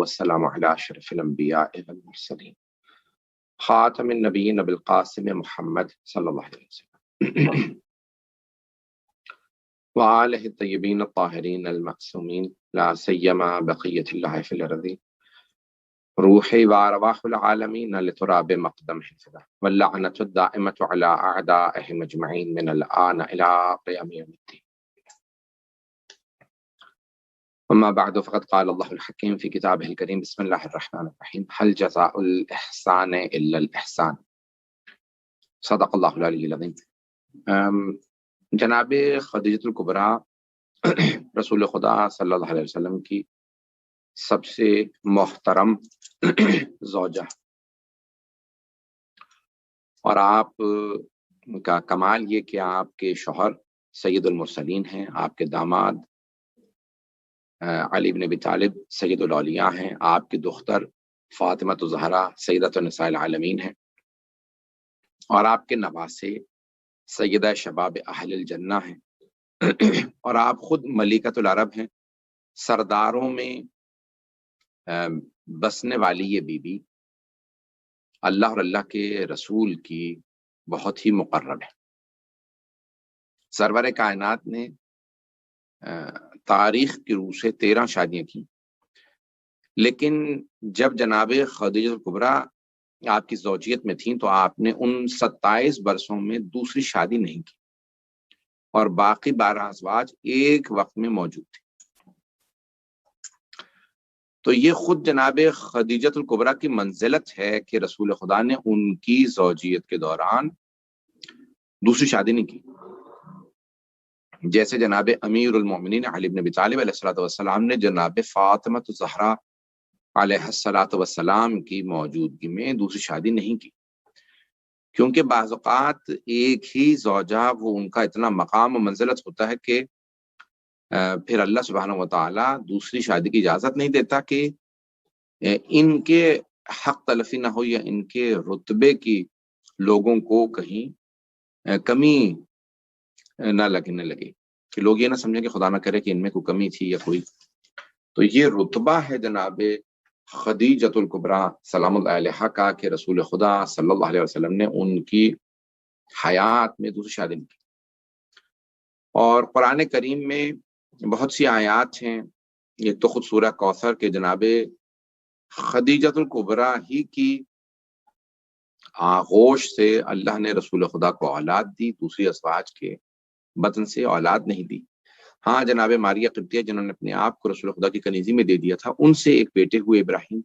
والسلام علی اشرف الانبیاء والمرسلین خاتم النبیین ابی القاسم محمد صلی اللہ علیہ وسلم وآلہ الطیبین الطاہرین المعصومین لا سیما بقیۃ اللہ فی الارض روحی وارواح العالمین لتراب مقدم حفظہ واللعنۃ الدائمۃ علی اعدائہم اجمعین من الآن الی قیام یوم الدین. اما بعد فقد قال اللہ الحکیم فی کتابہ الکریم بسم اللہ الرحمن الرحیم هل جزاء الاحسان الا الاحسان. صدق اللہ العلی العظیم. جناب خدیجۃ الکبریٰ رسول خدا صلی اللہ علیہ وسلم کی سب سے محترم زوجہ، اور آپ کا کمال یہ کہ آپ کے شوہر سید المرسلین ہیں، آپ کے داماد علی بن ابی طالب سید الاولیاء ہیں، آپ کی دختر فاطمہ الزہرا سیدۃ النساء العالمین ہیں، اور آپ کے نواسے سیدہ شباب اہل الجنہ ہیں، اور آپ خود ملکۃ العرب ہیں، سرداروں میں بسنے والی یہ بی بی اللہ اور اللہ کے رسول کی بہت ہی مقرب ہے. سرور کائنات نے تاریخ کی روح سے 13 شادیاں کی، لیکن جب جناب خدیجہ الکبریٰ آپ کی زوجیت میں تھیں تو آپ نے ان 27 برسوں میں دوسری شادی نہیں کی، اور باقی 12 ازواج ایک وقت میں موجود تھے. تو یہ خود جناب خدیجۃ الکبریٰ کی منزلت ہے کہ رسول خدا نے ان کی زوجیت کے دوران دوسری شادی نہیں کی. جیسے جناب امیر المومنین علی بن ابی طالب علیہ الصلوۃ والسلام نے جناب فاطمہ الزہرا علیہ الصلوۃ والسلام کی موجودگی میں دوسری شادی نہیں کی، کیونکہ بعض اوقات ایک ہی زوجہ وہ ان کا اتنا مقام و منزلت ہوتا ہے کہ پھر اللہ سبحانہ و تعالی دوسری شادی کی اجازت نہیں دیتا کہ ان کے حق تلفی نہ ہو یا ان کے رتبے کی لوگوں کو کہیں کمی نہ لگے کہ لوگ یہ نہ سمجھیں کہ خدا نہ کرے کہ ان میں کوئی کمی تھی یا کوئی. تو یہ رتبہ ہے جناب خدیجۃ الکبریٰ سلام اللہ علیہا کا کہ رسول خدا صلی اللہ علیہ وسلم نے ان کی حیات میں دوسری شادی نہیں کی. اور قرآن کریم میں بہت سی آیات ہیں. ایک تو خود سورہ کوثر کے جناب خدیجۃ الکبریٰ ہی کی آغوش سے اللہ نے رسول خدا کو اولاد دی، دوسری ازواج کے بطن سے اولاد نہیں دی. ہاں جناب ماریہ قبطیہ جنہوں نے اپنے آپ کو رسول خدا کی کنیزی میں دے دیا تھا، ان سے ایک بیٹے ہوئے ابراہیم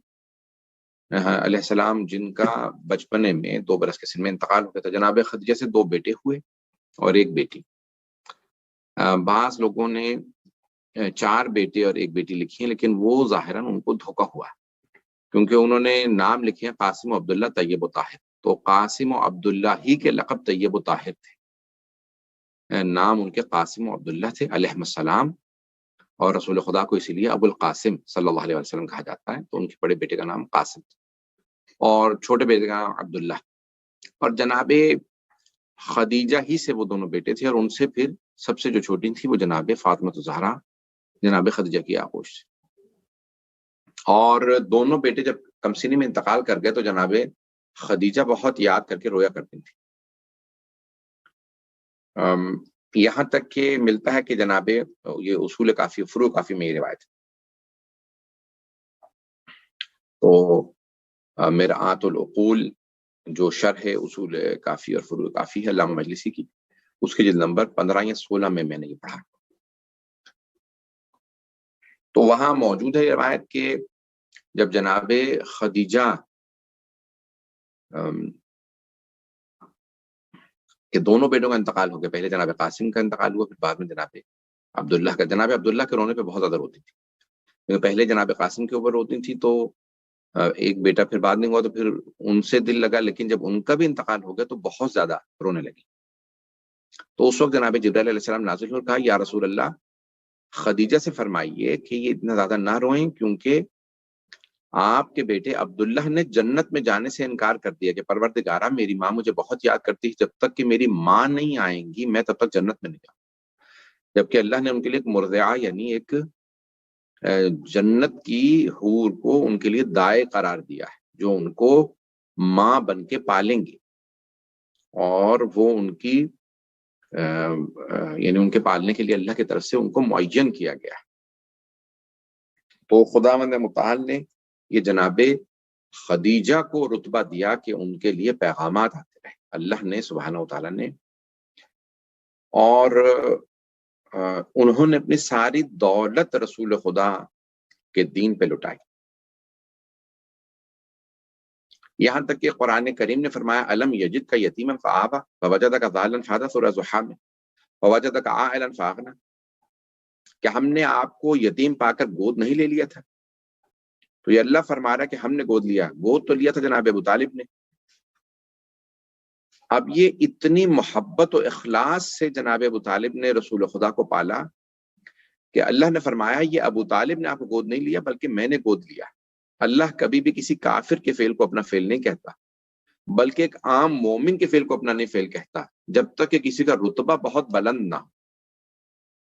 علیہ السلام، جن کا بچپنے میں 2 برس کے سن میں انتقال ہو گیا تھا. جناب خدیجہ سے 2 بیٹے ہوئے اور ایک بیٹی. بعض لوگوں نے 4 بیٹے اور ایک بیٹی لکھی ہیں، لیکن وہ ظاہراً ان کو دھوکا ہوا ہے، کیونکہ انہوں نے نام لکھے ہیں قاسم و عبداللہ طیب و طاہر. تو قاسم و عبداللہ ہی کے لقب طیب و طاہر تھے، نام ان کے قاسم و عبداللہ تھے علیہ السلام، اور رسول خدا کو اسی لیے ابو القاسم صلی اللہ علیہ وسلم کہا جاتا ہے. تو ان کے بڑے بیٹے کا نام قاسم اور چھوٹے بیٹے کا نام عبداللہ. اور جناب خدیجہ ہی سے وہ دونوں بیٹے تھے، اور ان سے پھر سب سے جو چھوٹی تھی وہ جناب فاطمہ الزہرا جناب خدیجہ کی آغوش. اور دونوں بیٹے جب کم سنی میں انتقال کر گئے تو جناب خدیجہ بہت یاد کر کے رویا کرتی تھی. یہاں تک کہ ملتا ہے کہ جناب یہ اصول کافی فروع کافی میں یہ روایت ہے. تو مرآت العقول جو شرح اصول کافی اور فروع کافی ہے علامہ مجلسی کی، اس کے جلد نمبر 15 یا 16 میں نے یہ پڑھا. تو وہاں موجود ہے روایت کہ جب جناب خدیجہ کہ دونوں بیٹوں کا انتقال ہو گیا، پہلے جناب قاسم کا انتقال ہوا، پھر بعد میں جناب عبداللہ کا. جناب عبداللہ کے رونے پہ بہت زیادہ روتی تھی، کیونکہ پہلے جناب قاسم کے اوپر روتی تھی تو ایک بیٹا پھر بعد میں ہوا تو پھر ان سے دل لگا، لیکن جب ان کا بھی انتقال ہو گیا تو بہت زیادہ رونے لگی. تو اس وقت جناب جبرائیل علیہ السلام نازل ہو کہا یا رسول اللہ خدیجہ سے فرمائیے کہ یہ اتنا زیادہ نہ روئیں، کیونکہ آپ کے بیٹے عبداللہ نے جنت میں جانے سے انکار کر دیا کہ پروردگارہ میری ماں مجھے بہت یاد کرتی ہے، جب تک کہ میری ماں نہیں آئیں گی میں تب تک جنت میں نہیں جاؤں. جبکہ اللہ نے ان کے لیے ایک مرضعہ یعنی ایک جنت کی حور کو ان کے لیے دائے قرار دیا ہے، جو ان کو ماں بن کے پالیں گی، اور وہ ان کی یعنی ان کے پالنے کے لیے اللہ کی طرف سے ان کو معین کیا گیا ہے۔ تو خداوند متعال نے یہ جناب خدیجہ کو رتبہ دیا کہ ان کے لیے پیغامات آتے رہے اللہ نے سبحانہ و تعالیٰ نے، اور انہوں نے اپنی ساری دولت رسول خدا کے دین پہ لٹائی، یہاں تک کہ قرآن کریم نے فرمایا الم یجد کا یتیما فآبا فوجدک ضالا فہدی سورہ ضحیٰ میں، فوجدک عائلا فاغنی، کہ ہم نے آپ کو یتیم پا کر گود نہیں لے لیا تھا؟ تو یہ اللہ فرما رہا ہے کہ ہم نے گود لیا، گود تو لیا تھا جناب ابو طالب نے۔ اب یہ اتنی محبت و اخلاص سے جناب ابو طالب نے رسول خدا کو پالا کہ اللہ نے فرمایا یہ ابو طالب نے آپ کو گود نہیں لیا بلکہ میں نے گود لیا۔ اللہ کبھی بھی کسی کافر کے فعل کو اپنا فعل نہیں کہتا، بلکہ ایک عام مومن کے فعل کو اپنا نہیں فعل کہتا، جب تک کہ کسی کا رتبہ بہت بلند نہ ہو۔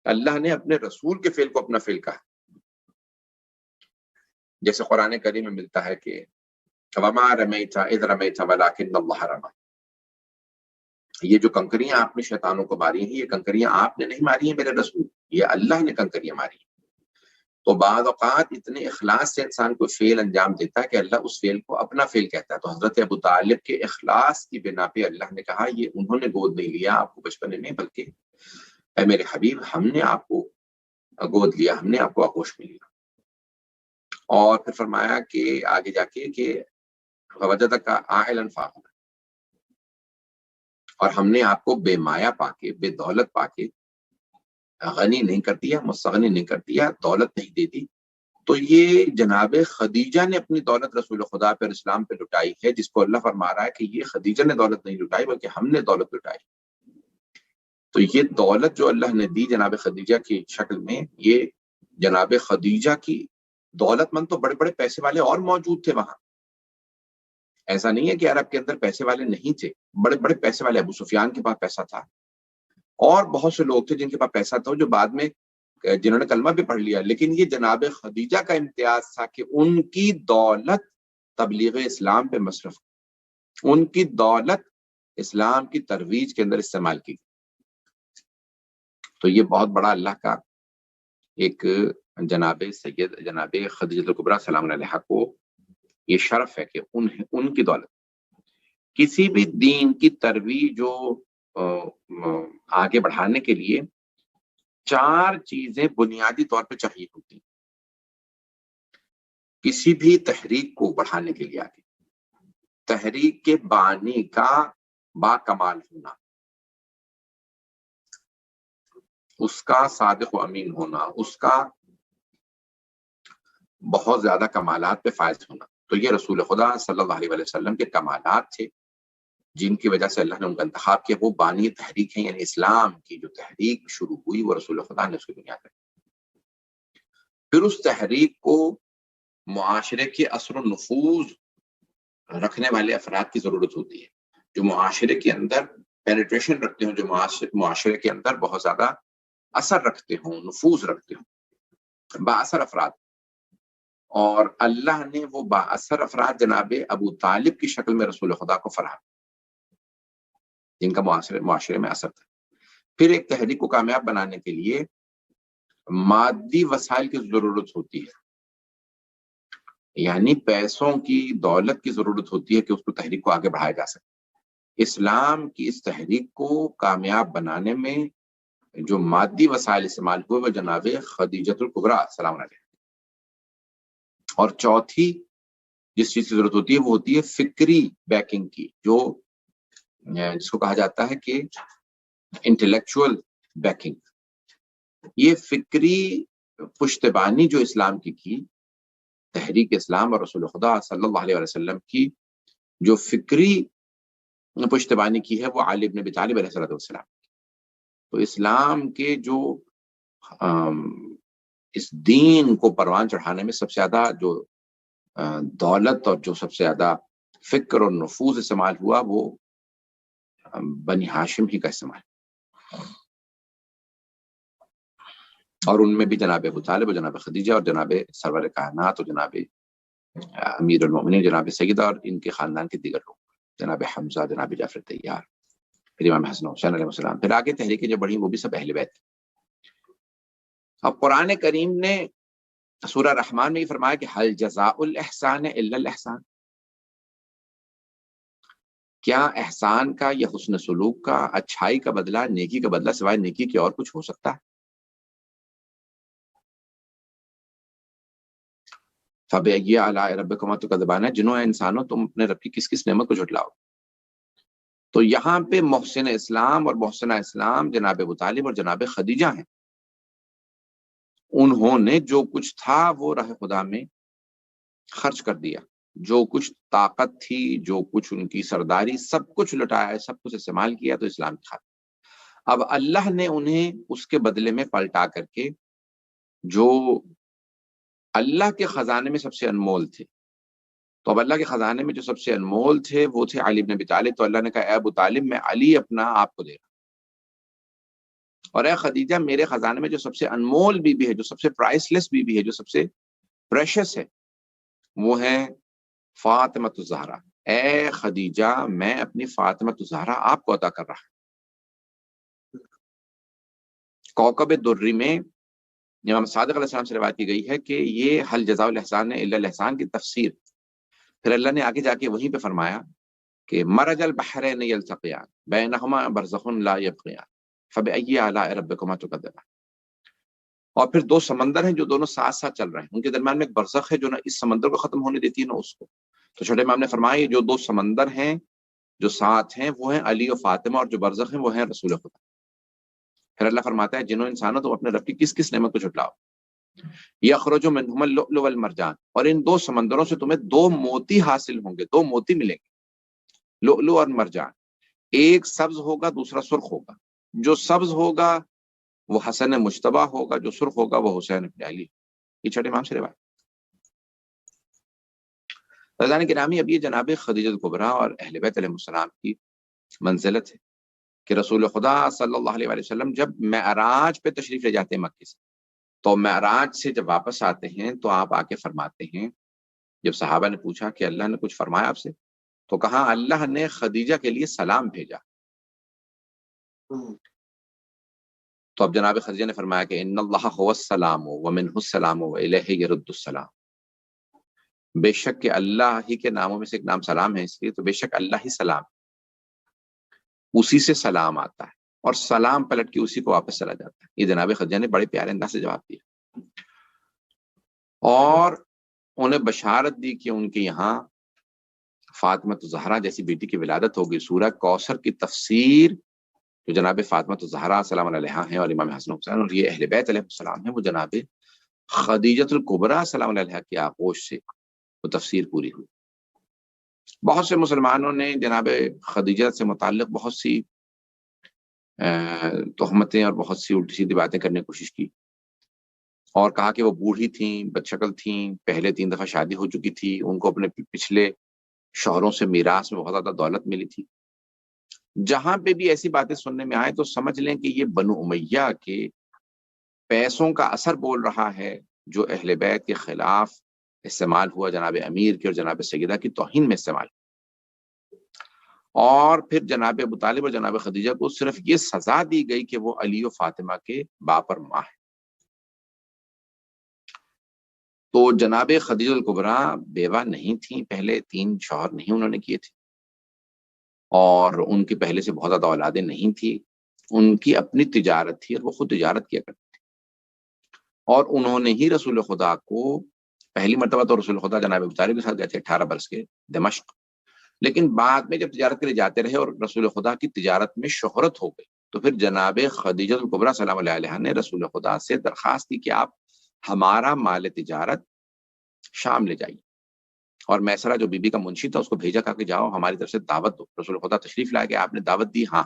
اللہ نے اپنے رسول کے فعل کو اپنا فعل کہا، جیسے قرآن کریم میں ملتا ہے کہ وما رمیت اذ رمیت ولکن اللہ رمی، یہ جو کنکریاں آپ نے شیطانوں کو ماری ہیں، یہ کنکریاں آپ نے نہیں ماری ہیں میرے رسول، یہ اللہ نے کنکریاں ماری ہیں۔ تو بعض اوقات اتنے اخلاص سے انسان کو فعل انجام دیتا ہے کہ اللہ اس فعل کو اپنا فعل کہتا ہے۔ تو حضرت ابو طالب کے اخلاص کی بنا پہ اللہ نے کہا یہ انہوں نے گود نہیں لیا آپ کو بچپنے میں، بلکہ اے میرے حبیب ہم نے آپ کو گود لیا، ہم نے آپ کو آغوش میں لیا۔ اور پھر فرمایا کہ آگے جا کے کہ وجدک عائلا فاغنی، اور ہم نے آپ کو بے مایا پا کے، بے دولت پا کے غنی نہیں کر دیا، مستغنی نہیں کر دیا، دولت نہیں دے دی۔ تو یہ جناب خدیجہ نے اپنی دولت رسول خدا پر اسلام پہ لٹائی ہے، جس کو اللہ فرما رہا ہے کہ یہ خدیجہ نے دولت نہیں لٹائی بلکہ ہم نے دولت لٹائی۔ تو یہ دولت جو اللہ نے دی جناب خدیجہ کی شکل میں، یہ جناب خدیجہ کی دولت مند تو بڑے بڑے پیسے والے اور موجود تھے وہاں، ایسا نہیں ہے کہ عرب کے اندر پیسے والے نہیں تھے، بڑے بڑے پیسے والے، ابو سفیان کے پاس پیسہ تھا، اور بہت سے لوگ تھے جن کے پاس پیسہ تھا جو بعد میں جنہوں نے کلمہ بھی پڑھ لیا، لیکن یہ جناب خدیجہ کا امتیاز تھا کہ ان کی دولت تبلیغ اسلام پہ مصرف، ان کی دولت اسلام کی ترویج کے اندر استعمال کی۔ تو یہ بہت بڑا اللہ کا ایک جناب سید جناب خدیجہ الکبریٰ سلام علیہا کو یہ شرف ہے کہ ان کی دولت کسی بھی دین کی ترویج و آگے بڑھانے کے لیے 4 چیزیں بنیادی طور پہ چاہیے ہوتی ہیں کسی بھی تحریک کو بڑھانے کے لیے۔ آگے تحریک کے بانی کا با کمال ہونا، اس کا صادق و امین ہونا، اس کا بہت زیادہ کمالات پہ فائز ہونا۔ تو یہ رسول خدا صلی اللہ علیہ وسلم کے کمالات تھے جن کی وجہ سے اللہ نے ان کا انتخاب کیا۔ وہ بانی تحریک ہیں، یعنی اسلام کی جو تحریک شروع ہوئی وہ رسول خدا نے اس کی بنیاد رکھی۔ پھر اس تحریک کو معاشرے کے اثر و نفوذ رکھنے والے افراد کی ضرورت ہوتی ہے، جو معاشرے کے اندر پینیٹریشن رکھتے ہوں، جو معاشرے کے اندر بہت زیادہ اثر رکھتے ہوں، نفوذ رکھتے ہوں، با اثر افراد۔ اور اللہ نے وہ با اثر افراد جناب ابو طالب کی شکل میں رسول خدا کو فراہم، جن کا معاشرے میں اثر تھا۔ پھر ایک تحریک کو کامیاب بنانے کے لیے مادی وسائل کی ضرورت ہوتی ہے، یعنی پیسوں کی، دولت کی ضرورت ہوتی ہے کہ اس کو تحریک کو آگے بڑھایا جا سکے۔ اسلام کی اس تحریک کو کامیاب بنانے میں جو مادی وسائل استعمال ہوئے وہ جناب خدیجہ الکبریٰ سلام علیہا۔ اور چوتھی جس چیز کی ضرورت ہوتی ہے وہ ہوتی ہے فکری بیکنگ کی، جو جس کو کہا جاتا ہے کہ انٹلیکچوئل بیکنگ۔ یہ فکری پشتبانی جو اسلام کی تحریک اسلام اور رسول خدا صلی اللہ علیہ وسلم کی جو فکری پشتبانی کی ہے وہ علی بن ابی طالب علیہ السلام۔ تو اسلام کے جو اس دین کو پروان چڑھانے میں سب سے زیادہ جو دولت اور جو سب سے زیادہ فکر اور نفوذ استعمال ہوا وہ بنی ہاشم ہی کا استعمال۔ اور ان میں بھی جناب ابو طالب اور جناب خدیجہ اور جناب سرور کائنات اور جناب امیر المومنین جناب سیدہ اور ان کے خاندان کے دیگر لوگ، جناب حمزہ، جناب جعفر طیار، پھر امام حسن حسین علیہ السلام، پھر آگے تحریکیں جو بڑھی وہ بھی سب اہل بیت۔ اب قرآن کریم نے سورہ رحمان میں یہ فرمایا کہ حل جزاء الاحسان الا الاحسان، کیا احسان کا یا حسن سلوک کا، اچھائی کا بدلہ، نیکی کا بدلہ سوائے نیکی کے اور کچھ ہو سکتا ہے؟ فَبِأَيِّ آلَاءِ رَبِّكُمَا تُكَذِّبَانِ، جنوں انسانوں تم اپنے رب کی کس کس نعمت کو جھٹلاؤ؟ تو یہاں پہ محسن اسلام اور محسنہ اسلام جناب ابو طالب اور جناب خدیجہ ہیں، انہوں نے جو کچھ تھا وہ راہ خدا میں خرچ کر دیا، جو کچھ طاقت تھی، جو کچھ ان کی سرداری، سب کچھ لٹایا، سب کچھ استعمال کیا تو اسلام کی خاطر۔ اب اللہ نے انہیں اس کے بدلے میں پلٹا کر کے جو اللہ کے خزانے میں سب سے انمول تھے، تو اب اللہ کے خزانے میں جو سب سے انمول تھے وہ تھے علی بن ابی طالب، تو اللہ نے کہا اے ابو طالب میں علی اپنا آپ کو دے رہا ہوں، اور اے خدیجہ میرے خزانے میں جو سب سے انمول بی بی ہے، جو سب سے پرائس لیس بی بی ہے، جو سب سے پریشس ہے، وہ ہے فاطمہ الزہرا۔ اے خدیجہ میں اپنی فاطمہ الزہرا آپ کو عطا کر رہا ہوں۔ کوكب دری میں امام صادق علیہ السلام سے روایت کی گئی ہے کہ یہ حل جزاء الاحسان الا الاحسان کی تفسیر، پھر اللہ نے آگے جا کے وہیں پہ فرمایا کہ مرج البحرین یلتقیان بینہما برزخ لا یبغیان فبأی آلاء ربکما تکذبان، اور پھر دو سمندر ہیں جو دونوں ساتھ ساتھ چل رہے ہیں، ان کے درمیان میں ایک برزخ ہے جو نہ اس سمندر کو ختم ہونے دیتی ہے نہ اس کو۔ تو چھوٹے امام نے فرمایا یہ جو دو سمندر ہیں جو ساتھ ہیں وہ ہیں علی و فاطمہ، اور جو برزخ ہیں وہ ہیں رسول خدا۔ پھر اللہ فرماتا ہے جنوں انسانوں تم اپنے رب کی کس کس نعمت کو جھٹلاؤ؟ یخرج منہما اللؤلؤ والمرجان، اور ان دو سمندروں سے تمہیں دو موتی حاصل ہوں گے، دو موتی ملیں گے، لؤلؤ اور مرجان، ایک سبز ہوگا دوسرا سرخ ہوگا، جو سبز ہوگا وہ حسن مجتبیٰ ہوگا، جو سرخ ہوگا وہ حسین ابن علی۔ یہ چھٹے امام سے روایت۔ رضوان گرامی، اب یہ جناب خدیجہ کبریٰ اور اہل بیت علیہ السلام کی منزلت ہے کہ رسول خدا صلی اللہ علیہ وآلہ وسلم جب معراج پہ تشریف لے جاتے ہیں مکے سے، تو معراج سے جب واپس آتے ہیں تو آپ آ کے فرماتے ہیں، جب صحابہ نے پوچھا کہ اللہ نے کچھ فرمایا آپ سے، تو کہا اللہ نے خدیجہ کے لیے سلام بھیجا۔ تو اب جناب خدیجہ نے فرمایا کہ ان اللہ هو السلام ومنہ السلام والیہ یرد السلام، بے شک کہ اللہ ہی کے ناموں میں سے ایک نام سلام ہے، اس لیے تو بے شک اللہ ہی سلام، اسی سے سلام آتا ہے اور سلام پلٹ کے اسی کو واپس چلا جاتا ہے۔ یہ جناب خدیجہ نے بڑے پیارے انداز سے جواب دیا اور انہیں بشارت دی کہ ان کے یہاں فاطمہ الزہرا جیسی بیٹی کی ولادت ہوگی۔ سورہ کوثر کی تفسیر جو جناب فاطمہ الزہرا سلام علیہا ہیں اور امام حسن حسین اور یہ اہل بیت علیہ السلام ہیں، وہ جناب خدیجۃ الکبریٰ سلام علیہا کی آغوش سے وہ تفسیر پوری ہوئی۔ بہت سے مسلمانوں نے جناب خدیجہ سے متعلق بہت سی تہمتیں اور بہت سی الٹی سیدھی باتیں کرنے کی کوشش کی، اور کہا کہ وہ بوڑھی تھیں، بد شکل تھیں، پہلے 3 دفعہ شادی ہو چکی تھی، ان کو اپنے پچھلے شوہروں سے میراث میں بہت زیادہ دولت ملی تھی۔ جہاں پہ بھی ایسی باتیں سننے میں آئے تو سمجھ لیں کہ یہ بنو امیہ کے پیسوں کا اثر بول رہا ہے جو اہل بیت کے خلاف استعمال ہوا، جناب امیر کی اور جناب سیدہ کی توہین میں استعمال، اور پھر جناب ابو طالب اور جناب خدیجہ کو صرف یہ سزا دی گئی کہ وہ علی و فاطمہ کے باپ اور ماں ہے۔ تو جناب خدیجہ الکبریٰ بیوہ نہیں تھیں، پہلے 3 شوہر نہیں انہوں نے کیے تھے، اور ان کی پہلے سے بہت زیادہ اولادیں نہیں تھی، ان کی اپنی تجارت تھی اور وہ خود تجارت کیا کرتے تھے، اور انہوں نے ہی رسول خدا کو پہلی مرتبہ تو رسول خدا جناب ابو طالب کے ساتھ گئے تھے 18 برس کے دمشق، لیکن بعد میں جب تجارت کے لیے جاتے رہے اور رسول خدا کی تجارت میں شہرت ہو گئی تو پھر جناب خدیجہ الکبریٰ سلام علیہا نے رسول خدا سے درخواست کی کہ آپ ہمارا مال تجارت شام لے جائیے، اور میسرہ جو بی بی کا منشی تھا اس کو بھیجا کہا کہ جاؤ ہماری طرف سے دعوت دو۔ رسول خدا تشریف لائے کہ آپ نے دعوت دی، ہاں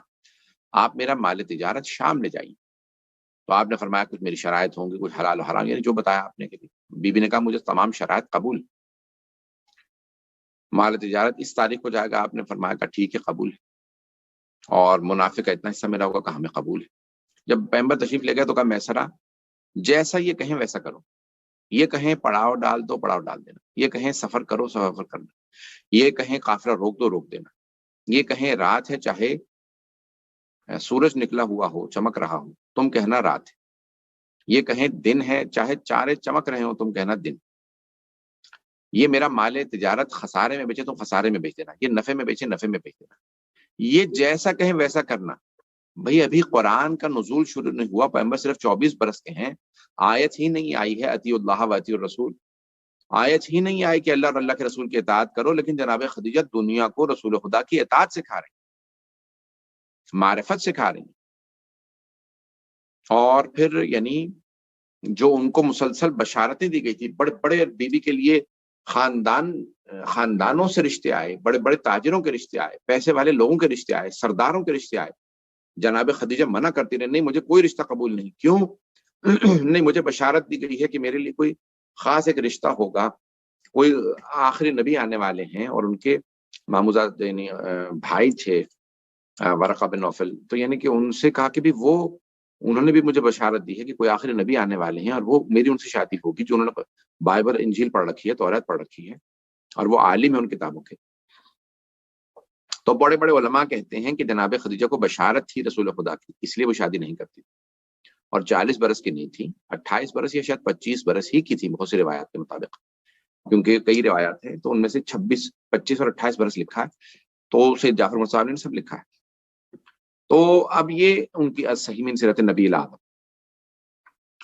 آپ میرا مال تجارت شام لے جائیے۔ تو آپ نے فرمایا کچھ میری شرائط ہوں گی، کچھ حلال و حرام، یعنی جو بتایا آپ نے کہ بی بی نے کہا مجھے تمام شرائط قبول، مال تجارت اس تاریخ کو جائے گا، آپ نے فرمایا کہ ٹھیک ہے قبول ہے، اور منافع کا اتنا حصہ میرا ہوگا کہ ہمیں قبول ہے۔ جب پیغمبر تشریف لے گئے تو کہا میسرہ جیسا یہ کہیں ویسا کرو، یہ کہیں پڑاؤ ڈال دو پڑاؤ ڈال دینا، یہ کہیں سفر کرو سفر کرنا، یہ کہیں قافلہ روک دو روک دینا، یہ کہیں رات ہے چاہے سورج نکلا ہوا ہو چمک رہا ہو تم کہنا رات ہے، یہ کہیں دن ہے چاہے چارے چمک رہے ہو تم کہنا دن، یہ میرا مال تجارت خسارے میں بیچے تم خسارے میں بیچ دینا، یہ نفع میں بیچے نفع میں بیچ دینا، یہ جیسا کہیں ویسا کرنا۔ بھئی ابھی قرآن کا نزول شروع نہیں ہوا، پیغمبر صرف 24 برس کے ہیں، آیت ہی نہیں آئی ہے اطیعوا اللہ و اطیعوا الرسول، آیت ہی نہیں آئی کہ اللہ اور اللہ کے رسول کی اطاعت کرو، لیکن جناب خدیجہ دنیا کو رسول خدا کی اطاعت سکھا رہی ہیں، معرفت سکھا رہی ہیں، اور پھر یعنی جو ان کو مسلسل بشارتیں دی گئی تھی، بڑے بڑے بیوی کے لیے خاندانوں سے رشتے آئے، بڑے بڑے تاجروں کے رشتے آئے، پیسے والے لوگوں کے رشتے آئے، سرداروں کے رشتے آئے، جناب خدیجہ منع کرتی رہے، نہیں مجھے کوئی رشتہ قبول نہیں، کیوں؟ نہیں مجھے بشارت دی گئی ہے کہ میرے لیے کوئی خاص ایک رشتہ ہوگا، کوئی آخری نبی آنے والے ہیں، اور ان کے ماموزاد یعنی بھائی تھے ورقہ بن نوفل، تو یعنی کہ ان سے کہا کہ بھی وہ انہوں نے بھی مجھے بشارت دی ہے کہ کوئی آخری نبی آنے والے ہیں، اور وہ میری ان سے شادی ہوگی، جو انہوں نے بائبل انجیل پڑھ رکھی ہے، توریت پڑھ رکھی ہے، اور وہ عالم ہے ان کتابوں کے۔ تو بڑے بڑے علماء کہتے ہیں کہ جناب خدیجہ کو بشارت تھی رسول خدا کی، اس لیے وہ شادی نہیں کرتی، اور 40 برس کی نہیں تھی، 28 برس یا شاید 25 برس ہی کی تھی بہت سی روایات کے مطابق، کیونکہ کئی روایات ہیں تو ان میں سے 26 25 اور 28 برس لکھا ہے، تو سید جعفر مرصاد نے سب لکھا ہے۔ تو اب یہ ان کی صحیح من سیرت نبی العظم،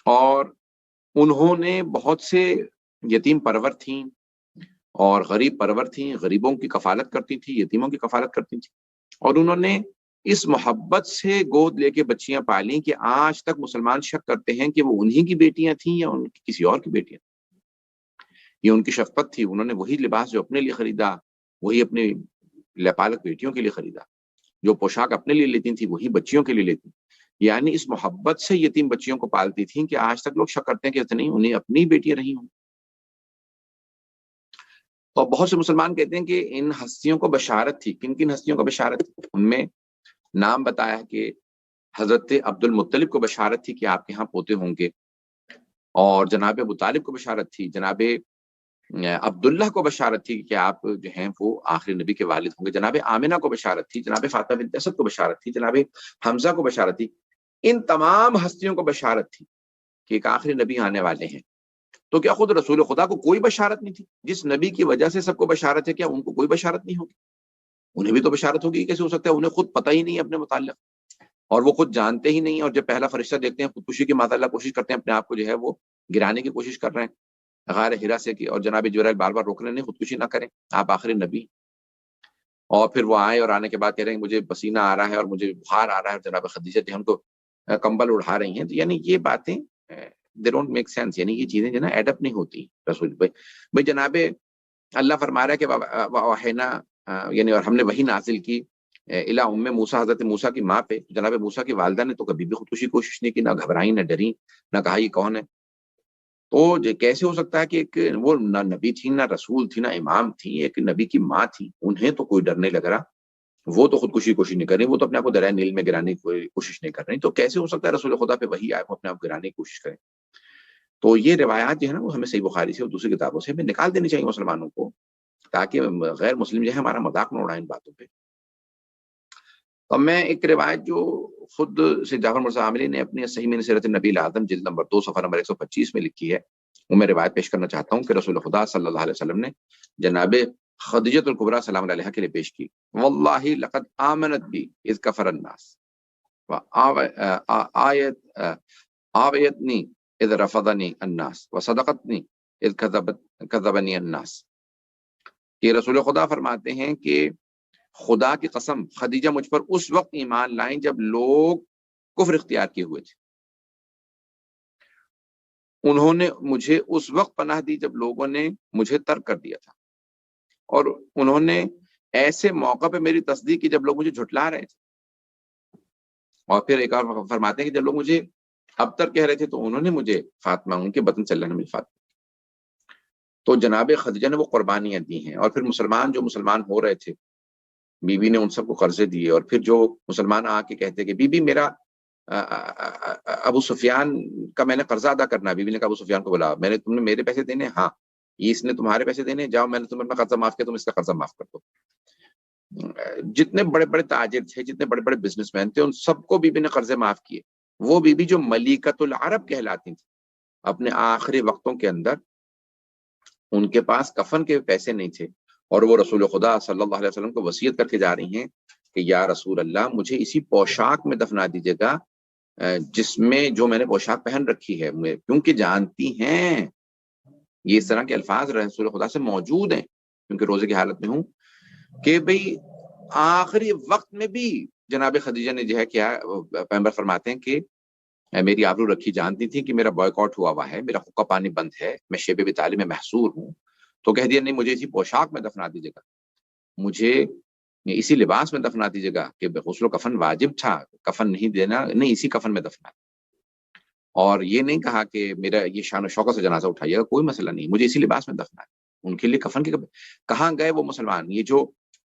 اور انہوں نے بہت سے یتیم پرور تھیں اور غریب پرور تھیں، غریبوں کی کفالت کرتی تھیں، یتیموں کی کفالت کرتی تھیں، اور انہوں نے اس محبت سے گود لے کے بچیاں پالیں کہ آج تک مسلمان شک کرتے ہیں کہ وہ انہی کی بیٹیاں تھیں یا ان کی کسی اور کی بیٹیاں، یہ ان کی شفقت تھی، انہوں نے وہی لباس جو اپنے لیے خریدا وہی اپنی لپالک بیٹیوں کے لیے خریدا، جو پوشاک اپنے لیے لیتی تھی وہی بچیوں کے لیے لیتی، یعنی اس محبت سے یتیم بچیوں کو پالتی تھیں کہ آج تک لوگ شک کرتے ہیں کہ نہیں انہیں اپنی بیٹیاں رہی ہوں۔ تو بہت سے مسلمان کہتے ہیں کہ ان ہستیوں کو بشارت تھی، کن کن ہستیوں کو بشارت تھی؟ ان میں نام بتایا کہ حضرت عبد المطلب کو بشارت تھی کہ آپ کے ہاں پوتے ہوں گے، اور جناب ابو طالب کو بشارت تھی، جناب عبداللہ کو بشارت تھی کہ آپ جو ہیں وہ آخری نبی کے والد ہوں گے، جناب آمنہ کو بشارت تھی، جناب فاطمہ بنت اسد کو بشارت تھی، جناب حمزہ کو بشارت تھی، ان تمام ہستیوں کو بشارت تھی کہ ایک آخری نبی آنے والے ہیں۔ تو کیا خود رسول خدا کو کوئی بشارت نہیں تھی؟ جس نبی کی وجہ سے سب کو بشارت ہے، کیا ان کو کوئی بشارت نہیں ہوگی؟ انہیں بھی تو بشارت ہوگی، کیسے ہو سکتا ہے؟ انہیں خود پتہ ہی نہیں ہے اپنے متعلق، اور وہ خود جانتے ہی نہیں، اور جب پہلا فرشتہ دیکھتے ہیں خودکشی کی معاذ اللہ کوشش کرتے ہیں، اپنے آپ کو جو ہے وہ گرانے کی کوشش کر رہے ہیں غار ہرا سے کی، اور جناب جبرائیل بار بار روک رہے ہیں نہیں خودکشی نہ کریں، آپ آخری نبی، اور پھر وہ آئے اور آنے کے بعد کہہ رہے ہیں مجھے پسینہ آ رہا ہے اور مجھے بخار آ رہا ہے، اور جناب خدیجہ جو ہم کو کمبل اڑا رہی ہیں، تو یعنی یہ باتیں they don't make sense، یعنی یہ چیزیں جو نا ایڈ اپ نہیں ہوتی رسول بھائی جناب اللہ فرما رہا ہے کہ وحینا یعنی اور ہم نے وہی نازل کی الی ام موسیٰ، حضرت موسیٰ کی ماں پہ، جناب موسیٰ کی والدہ نے تو کبھی بھی خودکشی کی کوشش نہیں کی، نہ گھبرائیں نہ ڈریں نہ کہا یہ کون ہے۔ تو کیسے ہو سکتا ہے کہ ایک وہ نہ نبی تھی نہ رسول تھی نہ امام تھی، ایک نبی کی ماں تھی، انہیں تو کوئی ڈر نہیں لگ رہا، وہ تو خودکشی کوشش نہیں کر رہی، وہ تو اپنے آپ کو دریائے نیل میں گرانے کی کوشش نہیں کر رہی، تو کیسے ہو سکتا ہے رسول خدا پہ وہی آئے وہ اپنے آپ گرانے کی کوشش کریں؟ تو یہ روایات جو ہے نا وہ ہمیں صحیح بخاری سے اور دوسری کتابوں سے ہمیں نکال دینی چاہیے مسلمانوں کو، تاکہ غیر مسلم جو ہے ہمارا مذاق نہ اڑائیں ان باتوں پہ۔ تو میں ایک روایت جو خود سے جعفر مرزا عاملی نے اپنی صحیح من سیرت نبی العظم جلد نمبر 2 صفحہ نمبر 125 میں لکھی ہے، وہ میں روایت پیش کرنا چاہتا ہوں کہ رسول خدا صلی اللہ علیہ وسلم نے جناب خدیجۃ الکبریٰ سلام علیہا کے لیے پیش کی، واللہ لقد آمنت بی اذ کفر الناس آویتنی اذ رفضنی الناس وصدقتنی اذ کذبنی الناس، کہ رسول خدا فرماتے ہیں کہ خدا کی قسم خدیجہ مجھ پر اس وقت ایمان لائیں جب لوگ کفر اختیار کیے ہوئے تھے، انہوں نے مجھے اس وقت پناہ دی جب لوگوں نے مجھے ترک کر دیا تھا، اور انہوں نے ایسے موقع پہ میری تصدیق کی جب لوگ مجھے جھٹلا رہے تھے، اور پھر ایک اور فرماتے ہیں کہ جب لوگ مجھے ابتر کہہ رہے تھے تو انہوں نے مجھے فاطمہ ان کے بطن سے اللہ نے مجھے فاطمہ، تو جناب خدیجہ نے وہ قربانیاں دی ہیں، اور پھر مسلمان جو مسلمان ہو رہے تھے، بی بی نے ان سب کو قرضے دیے، اور پھر جو مسلمان آ کے کہتے کہ بی بی میرا ابو سفیان کا میں نے قرضہ ادا کرنا ہے. بیوی نے کہا ابو سفیان کو بلا, تم نے میرے پیسے دینے؟ ہاں. یہ اس نے تمہارے پیسے دینے؟ جاؤ میں نے تمہیں اپنا قرضہ معاف کیا, تم اس کا قرضہ معاف کر دو. جتنے بڑے بڑے تاجر تھے, جتنے بڑے بڑے بزنس مین تھے, ان سب کو بیوی نے قرضے معاف کیے. وہ بیوی جو ملیکۃ العرب کہلاتی تھی, اپنے آخری وقتوں کے اندر ان کے پاس کفن کے پیسے نہیں تھے, اور وہ رسول خدا صلی اللہ علیہ وسلم کو وصیت کر کے جا رہی ہیں کہ یا رسول اللہ مجھے اسی پوشاک میں دفنا دیجیے گا جس میں جو میں نے پوشاک پہن رکھی ہے, کیونکہ جانتی ہیں یہ اس طرح کے الفاظ رسول خدا سے موجود ہیں, کیونکہ روزے کی حالت میں ہوں, کہ بھئی آخری وقت میں بھی جناب خدیجہ نے جو ہے کیا, پیغمبر فرماتے ہیں کہ میری آبرو رکھی, جانتی تھی کہ میرا بوائکاٹ ہوا ہے, میرا حقہ پانی بند ہے, میں شیب ابی طالب میں محصور ہوں, تو کہہ دیا نہیں مجھے اسی پوشاک میں دفنا دیجیے گا, مجھے اسی لباس میں دفنا دیجیے گا, کہ غسل و کفن واجب تھا, کفن نہیں دینا, نہیں اسی کفن میں دفنا. اور یہ نہیں کہا کہ میرا یہ شان و شوکت سے جنازہ اٹھائیے گا, کوئی مسئلہ نہیں, مجھے اسی لباس میں دفنا ہے. ان کے لیے کفن کے کہاں گئے وہ مسلمان, یہ جو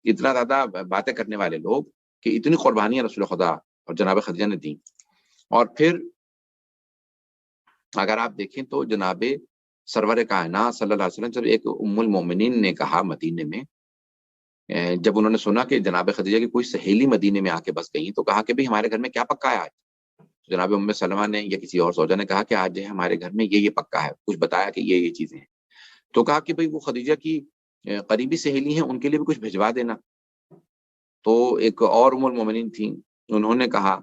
اتنا زیادہ باتیں کرنے والے لوگ, کہ اتنی قربانیاں رسول خدا اور جناب خدیجہ نے دی. اور پھر اگر آپ دیکھیں تو جناب سرور کائنات صلی اللہ علیہ وسلم, جب ایک ام المومنین نے کہا مدینے میں, جب انہوں نے سنا کہ جناب خدیجہ کی کوئی سہیلی مدینے میں آ کے بس گئی, تو کہا کہ بھئی ہمارے گھر میں کیا پکا ہے آج. جناب ام سلمہ نے یا کسی اور زوجہ نے کہا کہ آج جو ہے ہمارے گھر میں یہ پکا ہے, کچھ بتایا کہ یہ چیزیں ہیں. تو کہا کہ بھئی وہ خدیجہ کی قریبی سہیلی ہیں, ان کے لیے بھی کچھ بھجوا دینا. تو ایک اور ام المومنین تھیں, انہوں نے کہا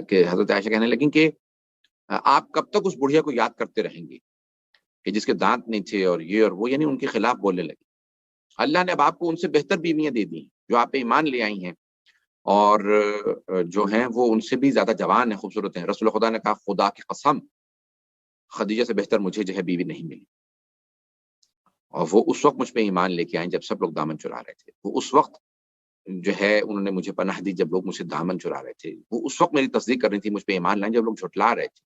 کہ حضرت عائشہ کہنے لگیں کہ آپ کب تک اس بڑھیا کو یاد کرتے رہیں گے کہ جس کے دانت نہیں تھے اور یہ اور وہ, یعنی ان کے خلاف بولنے لگے. اللہ نے اب آپ کو ان سے بہتر بیویاں دے دی جو آپ پہ ایمان لے آئی ہیں, اور جو ہیں وہ ان سے بھی زیادہ جوان ہیں, خوبصورت ہیں. رسول خدا نے کہا خدا کی قسم خدیجہ سے بہتر مجھے جو ہے بیوی نہیں ملی. اور وہ اس وقت مجھ پہ ایمان لے کے آئیں جب سب لوگ دامن چرا رہے تھے, وہ اس وقت جو ہے انہوں نے مجھے پناہ دی جب لوگ مجھ سے دامن چرا رہے تھے, وہ اس وقت میری تصدیق کر رہی تھی, مجھ پہ ایمان لائیں جب لوگ جھٹلا رہے تھے.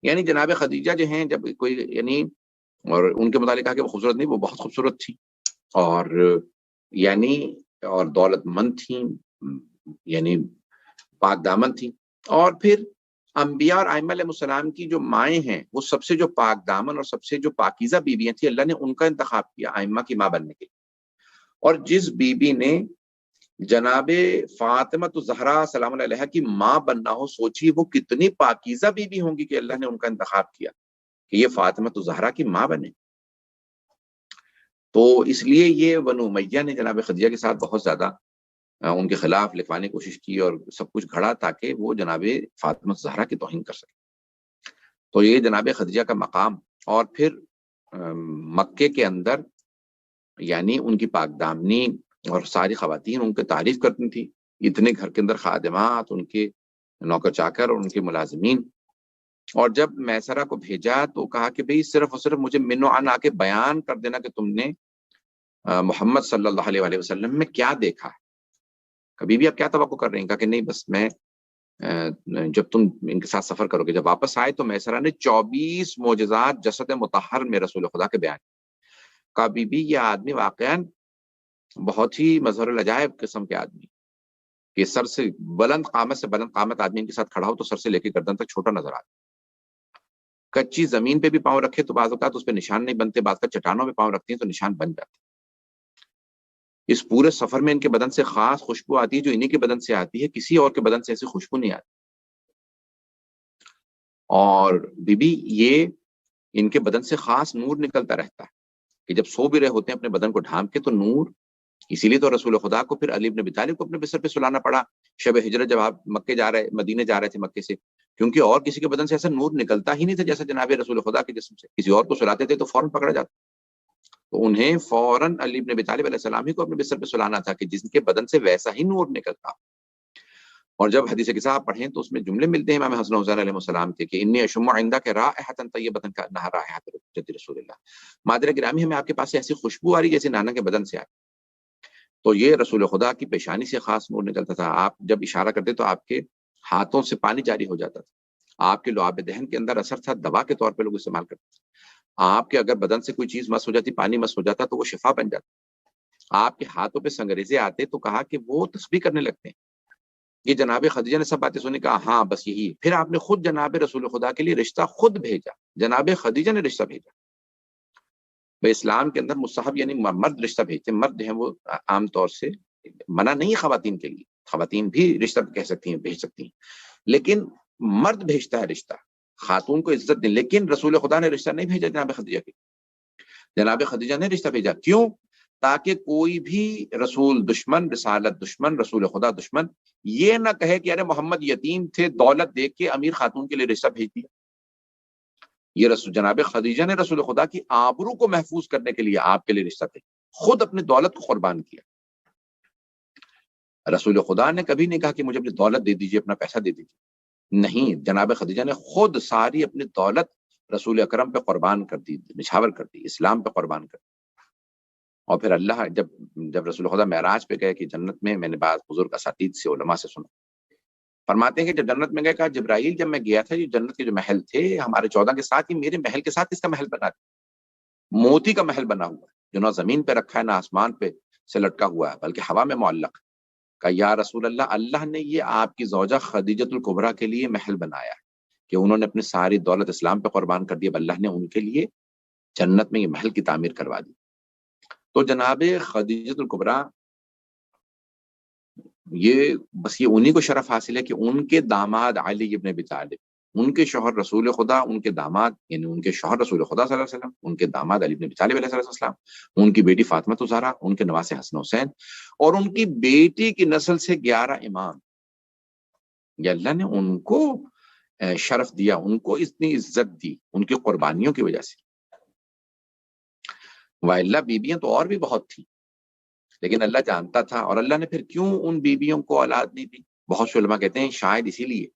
یعنی جناب خدیجہ جو ہیں, جب کوئی یعنی, اور ان کے متعلق کہا کہ وہ خوبصورت نہیں, وہ بہت خوبصورت تھی, اور یعنی اور دولت مند تھیں, یعنی پاک دامن تھیں. اور پھر انبیاء اور ائمہ علیہ السلام کی جو مائیں ہیں, وہ سب سے جو پاک دامن اور سب سے جو پاکیزہ بیویاں تھیں, اللہ نے ان کا انتخاب کیا ائمہ کی ماں بننے کے لیے. اور جس بیوی نے جناب فاطمہ الزہرا سلام اللہ علیہا کی ماں بننا ہو, سوچیے وہ کتنی پاکیزہ بیوی ہوں گی کہ اللہ نے ان کا انتخاب کیا کہ یہ فاطمہ الزہرا کی ماں بنے. تو اس لیے یہ بنو امیہ نے جناب خدیجہ کے ساتھ بہت زیادہ ان کے خلاف لکھوانے کی کوشش کی, اور سب کچھ گھڑا تاکہ وہ جناب فاطمہ الزہرا کی توہین کر سکے. تو یہ جناب خدیجہ کا مقام. اور پھر مکے کے اندر یعنی ان کی پاک دامنی, اور ساری خواتین ان کی تعریف کرتی تھیں, اتنے گھر کے اندر خادمات, ان کے نوکر چاکر اور ان کے ملازمین. اور جب میسرہ کو بھیجا تو کہا کہ بھئی صرف اور صرف مجھے منو عن آ کے بیان کر دینا کہ تم نے محمد صلی اللہ علیہ وسلم میں کیا دیکھا ہے, کبھی بھی آپ کیا توقع کر رہے ہیں. کہا کہ نہیں بس میں جب تم ان کے ساتھ سفر کرو گے. جب واپس آئے تو میسرہ نے 24 معجزات جسد مطہر میں رسول خدا کے بیان. کہا بی بی یہ آدمی واقعا بہت ہی مظہر العجائب قسم کے آدمی, کہ سر سے بلند قامت سے بلند قامت آدمی ان کے ساتھ کھڑا ہو تو سر سے لے کے گردن تک چھوٹا نظر آتا. کچی زمین پہ بھی پاؤں رکھے تو بعض اوقات اس پہ نشان نہیں بنتے, بعض کا چٹانوں پہ پاؤں رکھتے ہیں تو نشان بن جاتے. اس پورے سفر میں ان کے بدن سے خاص خوشبو آتی ہے جو انہی کے بدن سے آتی ہے, کسی اور کے بدن سے ایسی خوشبو نہیں آتی. اور بی بی یہ ان کے بدن سے خاص نور نکلتا رہتا ہے کہ جب سو بھی رہے ہوتے ہیں اپنے بدن کو ڈھانپ کے تو نور. اسی لیے تو رسول خدا کو پھر علی بن ابی طالب کو اپنے بستر پہ سلانا پڑا شب ہجرت, جب آپ مدینے جا رہے تھے مکے سے, کیونکہ اور کسی کے بدن سے ایسا نور نکلتا ہی نہیں تھا جیسا جناب رسول خدا کے جسم سے. کسی اور کو سلاتے تھے تو فوراً پکڑا جاتا, تو انہیں فوراً علی بن ابی طالب علیہ السلام ہی کو اپنے بستر پہ سلانا تھا کہ جس کے بدن سے ویسا ہی نور نکلتا. اور جب حدیث قصہ پڑھیں تو اس میں جملے ملتے ہیں امام حسن حسین علیہ السلام کے کہ انی اشم عندک رائحۃ طیبۃ کانہا رائحۃ جد رسول اللہ, مادر گرامی ہمیں آپ کے پاس سے ایسی خوشبو آ رہی جیسے نانا کے بدن سے آئی. تو یہ رسول خدا کی پیشانی سے خاص نور نکلتا تھا. آپ جب اشارہ کرتے تو آپ کے ہاتھوں سے پانی جاری ہو جاتا تھا. آپ کے لعاب دہن کے اندر اثر تھا, دوا کے طور پہ لوگ استعمال کرتے تھے. آپ کے اگر بدن سے کوئی چیز مس ہو جاتی, پانی مس ہو جاتا تو وہ شفا بن جاتا. آپ کے ہاتھوں پہ سنگریزے آتے تو کہا کہ وہ تسبیح کرنے لگتے ہیں. یہ جناب خدیجہ نے سب باتیں سنی، کہا ہاں بس یہی. پھر آپ نے خود جناب رسول خدا کے لیے رشتہ خود بھیجا، جناب خدیجہ نے رشتہ بھیجا. بھائی اسلام کے اندر مستحب یعنی مرد رشتہ بھیجتے ہیں. مرد ہیں وہ عام طور سے منع نہیں ہے خواتین کے لیے، خواتین بھی رشتہ کہہ سکتی ہیں، بھیج سکتی ہیں، لیکن مرد بھیجتا ہے رشتہ، خاتون کو عزت دیں. لیکن رسول خدا نے رشتہ نہیں بھیجا جناب خدیجہ کے، جناب خدیجہ نے رشتہ بھیجا. کیوں؟ تاکہ کوئی بھی رسول دشمن، رسالت دشمن، رسول خدا دشمن یہ نہ کہے کہ ارے محمد یتیم تھے، دولت دیکھ کے امیر خاتون کے لیے رشتہ بھیج دیا. یہ جناب خدیجہ نے رسول خدا کی آبرو کو محفوظ کرنے کے لیے آپ کے لیے رشتہ تھے، خود اپنی دولت کو قربان کیا. رسول خدا نے کبھی نہیں کہا کہ مجھے اپنی دولت دے دیجیے، اپنا پیسہ دے دیجیے، نہیں، جناب خدیجہ نے خود ساری اپنی دولت رسول اکرم پہ قربان کر دی، نچھاور کر دی، اسلام پہ قربان کر دی. اور پھر اللہ جب رسول خدا معراج پہ گئے کہ جنت میں نے بعض بزرگ اساتید سے، علماء سے سنا، فرماتے ہیں کہ جب جنت میں گئے، کہا جبرائیل جب میں گیا تھا یہ جنت کے جو محل تھے ہمارے 14 کے ساتھ، ہی میرے محل کے ساتھ اس کا محل بنا دیا، موتی کا محل بنا ہوا ہے جو نہ زمین پہ رکھا ہے نہ آسمان پہ سے لٹکا ہوا ہے بلکہ ہوا میں معلق ہے. کہا یا رسول اللہ، اللہ نے یہ آپ کی زوجہ خدیجۃ الکبریٰ کے لیے محل بنایا ہے کہ انہوں نے اپنی ساری دولت اسلام پہ قربان کر دی، اب اللہ نے ان کے لیے جنت میں یہ محل کی تعمیر کروا دی. تو جناب خدیجۃ الکبریٰ یہ بس یہ انہی کو شرف حاصل ہے کہ ان کے داماد علی ابن ابی طالب، ان کے شوہر رسول خدا، ان کے داماد یعنی ان کے شوہر رسول خدا صلی اللہ علیہ وسلم، ان کے داماد علی ابن ابی طالب علیہ السلام، ان کی بیٹی فاطمہ الزہرا، ان کے نواسے حسن حسین، اور ان کی بیٹی کی نسل سے 11 امام. یہ اللہ نے ان کو شرف دیا، ان کو اتنی عزت دی ان کی قربانیوں کی وجہ سے. وَإِلَّا بیویاں تو اور بھی بہت تھیں، لیکن اللہ جانتا تھا. اور اللہ نے پھر کیوں ان بیویوں کو اولاد نہیں دی؟ بہت سے علماء کہتے ہیں شاید اسی لیے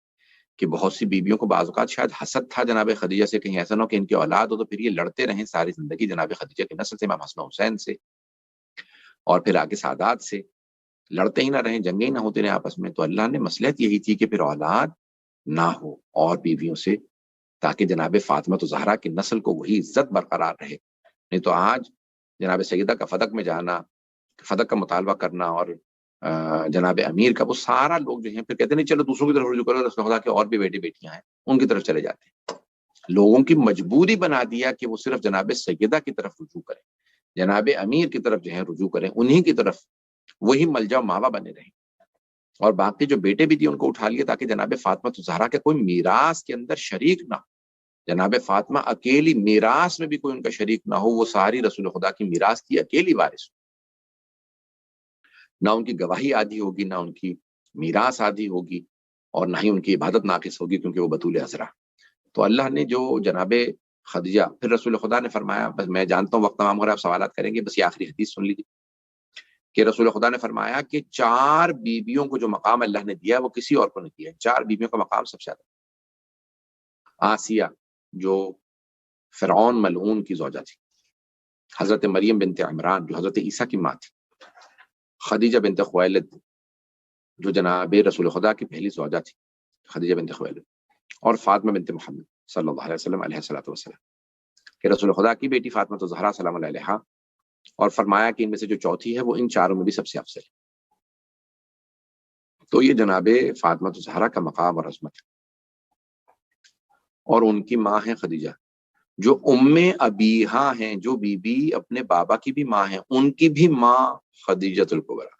کہ بہت سی بیویوں کو بعض اوقات شاید حسد تھا جناب خدیجہ سے، کہیں ایسا نہ ہو کہ ان کی اولاد ہو تو پھر یہ لڑتے رہیں ساری زندگی جناب خدیجہ کی نسل سے، امام حسن حسین سے، اور پھر آگے سادات سے لڑتے ہی نہ رہیں، جنگیں ہی نہ ہوتے رہیں آپس میں. تو اللہ نے مصلحت یہی تھی کہ پھر اولاد نہ ہو اور بیویوں سے، تاکہ جناب فاطمہ الزہرا کی نسل کو وہی عزت برقرار رہے. نہیں تو آج جناب سیدہ کا فدق میں جانا، فدق کا مطالبہ کرنا، اور جناب امیر کا، وہ سارا لوگ جو ہیں پھر کہتے نہیں چلو دوسروں کی طرف رجوع کرو، رسول خدا کے اور بھی بیٹے بیٹیاں ہیں ان کی طرف چلے جاتے ہیں. لوگوں کی مجبوری بنا دیا کہ وہ صرف جناب سیدہ کی طرف رجوع کریں، جناب امیر کی طرف جو ہے رجوع کریں، انہی کی طرف وہی ملجا ماوا بنے رہیں. اور باقی جو بیٹے بھی تھے ان کو اٹھا لیے تاکہ جناب فاطمہ الزہرا کے کوئی میراث کے اندر شریک نہ ہو. جناب فاطمہ اکیلی میراث میں بھی کوئی ان کا شریک نہ ہو، وہ ساری رسول خدا کی میراث کی اکیلی وارث ہو. نہ ان کی گواہی آدھی ہوگی، نہ ان کی میراث آدھی ہوگی، اور نہ ہی ان کی عبادت ناقص ہوگی کیونکہ وہ بطول عذرا. تو اللہ نے جو جناب خدیجہ، پھر رسول خدا نے فرمایا، بس میں جانتا ہوں وقت تمام ہو رہا ہے، آپ سوالات کریں گے، بس یہ آخری حدیث سن لیجیے کہ رسول خدا نے فرمایا کہ 4 بیویوں کو جو مقام اللہ نے دیا وہ کسی اور کو نہیں دیا. 4 بیویوں کا مقام سب سے زیادہ. آسیہ جو فرعون ملعون کی زوجہ تھی، حضرت مریم بنت عمران جو حضرت عیسیٰ کی ماں تھی، خدیجہ بنت خویلد جو جناب رسول خدا کی پہلی زوجہ تھی، خدیجہ بنت خویلد، اور فاطمہ بنت محمد صلی اللہ علیہ وسلم علیہ الصلوۃ والسلام، کہ رسول خدا کی بیٹی فاطمہ الزہرا سلام اللہ علیہا. اور فرمایا کہ ان میں سے جو چوتھی ہے وہ ان 4 میں بھی سب سے افضل ہے. تو یہ جناب فاطمہ الزہرا کا مقام اور عظمت ہے. اور ان کی ماں ہے خدیجہ جو ام ابیہا ہیں، جو بی بی اپنے بابا کی بھی ماں ہیں، ان کی بھی ماں خدیجۃ الکبریٰ.